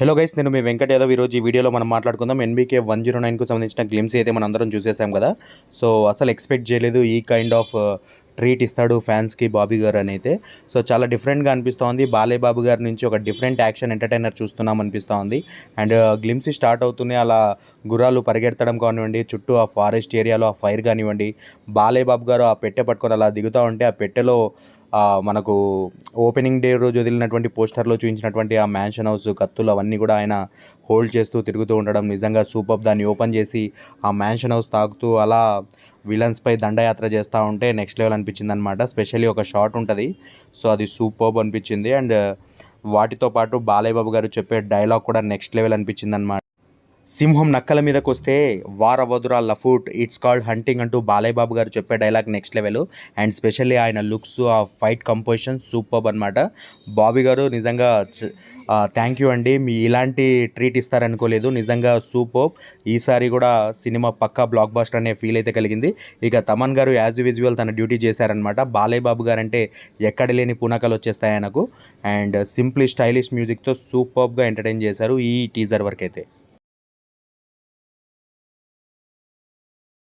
Hello guys, నేను మీ వెంకట్ యాదవ్. ఈరోజు ఈ వీడియోలో మనం మాట్లాడుకుందాం ఎన్బీకే 109కు సంబంధించిన గ్లిమ్స్ అయితే మనం అందరం చూసేసాం కదా. సో అసలు ఎక్స్పెక్ట్ చేయలేదు ఈ కైండ్ ఆఫ్ ట్రీట్ ఇస్తాడు ఫ్యాన్స్కి బాబీ గారు అని అయితే. సో చాలా డిఫరెంట్గా అనిపిస్తోంది. బాలయ్య బాబు గారి నుంచి ఒక డిఫరెంట్ యాక్షన్ ఎంటర్టైనర్ చూస్తున్నాం అనిపిస్తోంది. అండ్ గ్లిమ్స్ స్టార్ట్ అవుతూనే అలా గుర్రాలు పరిగెత్తడం కానివ్వండి, చుట్టూ ఆ ఫారెస్ట్ ఏరియాలో ఆ ఫైర్ కానివ్వండి, బాలయ్య బాబు గారు ఆ పెట్టె పట్టుకొని అలా దిగుతూ ఉంటే ఆ పెట్టెలో మనకు ఓపెనింగ్ డే రోజు వదిలినటువంటి పోస్టర్లో చూపించినటువంటి ఆ మ్యాన్షన్ హౌస్ కత్తులు అవన్నీ కూడా ఆయన హోల్డ్ చేస్తూ తిరుగుతూ ఉండడం నిజంగా సూపర్. దాన్ని ఓపెన్ చేసి ఆ మ్యాన్షన్ హౌస్ తాకుతూ అలా విలన్స్పై దండయాత్ర చేస్తూ ఉంటే నెక్స్ట్ లెవెల్ అనిపించింది అనమాట. స్పెషల్లీ ఒక షాట్ ఉంటుంది, సో అది సూపర్ అనిపించింది. అండ్ వాటితో పాటు బాలయ్య బాబు గారు చెప్పే డైలాగ్ కూడా నెక్స్ట్ లెవెల్ అనిపించింది అనమాట. సింహం నక్కల మీదకి వస్తే వారవదురా లఫూట్, ఇట్స్ కాల్డ్ హంటింగ్ అంటూ బాలయ్య బాబు గారు చెప్పే dialogue next level. And specially ఆయన లుక్స్, ఆ ఫైట్ కంపోజిషన్ సూపర్ అనమాట. బాబీ గారు నిజంగా థ్యాంక్ యూ అండి, మీ ఇలాంటి ట్రీట్ ఇస్తారనుకోలేదు. నిజంగా సూపర్. ఈసారి కూడా సినిమా పక్కా బ్లాక్ బస్టర్ అనే ఫీల్ అయితే కలిగింది. ఇక తమన్ గారు యాజ్ యూజువల్ తన డ్యూటీ చేశారనమాట. బాలయ్య బాబు గారు అంటే ఎక్కడ లేని పూనకాలు వచ్చేస్తాయి ఆయనకు. అండ్ సింప్లీ స్టైలిష్ మ్యూజిక్తో సూపర్గా ఎంటర్టైన్ చేశారు ఈ టీజర్ వరకు అయితే.